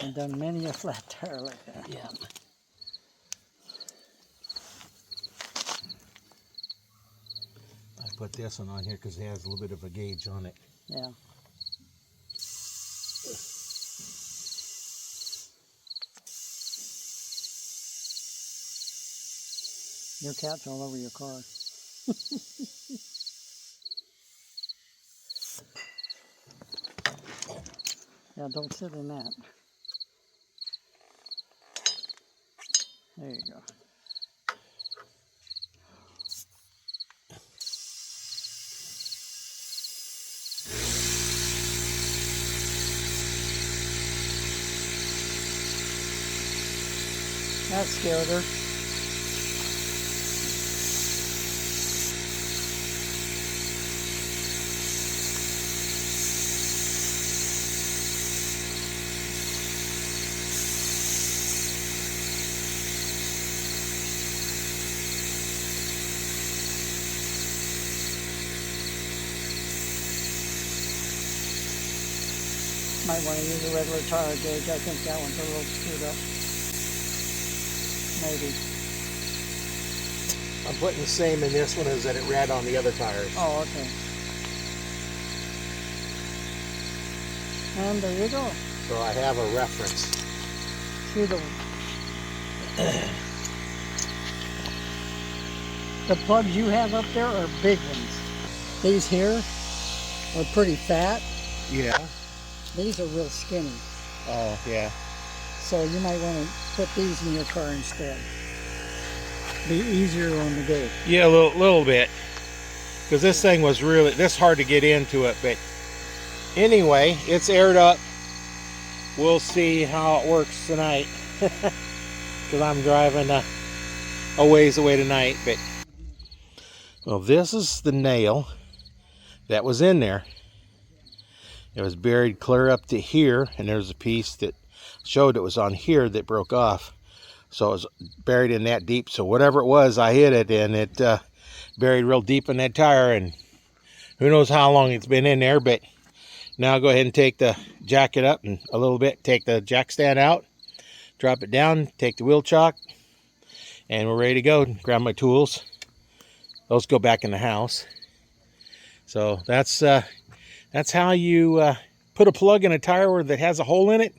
I've done many a flat tire like that. Yeah. I put this one on here because it has a little bit of a gauge on it. Yeah. Your cat's all over your car. Yeah, don't sit in that. There you go. That scared her. Might want to use a regular tire gauge. I think that one's a little screwed up. Maybe. I'm putting the same in this one as that it read on the other tires. Oh, okay. And there you go. So I have a reference. See the plugs you have up there are big ones. These here are pretty fat. Yeah. These are real skinny. Oh, yeah. So you might want to put these in your car instead. Be easier on the go. Yeah, a little bit. Because this thing was really, this hard to get into it. But anyway, it's aired up. We'll see how it works tonight. Because I'm driving a ways away tonight. But well, this is the nail that was in there. It was buried clear up to here, and there's a piece that showed it was on here that broke off. So it was buried in that deep. So whatever it was, I hit it, and it buried real deep in that tire, and who knows how long it's been in there. But now I'll go ahead and take the jacket up and a little bit, take the jack stand out, drop it down, take the wheel chock, and we're ready to go. Grab my tools. Those go back in the house. So that's how you put a plug in a tire that has a hole in it.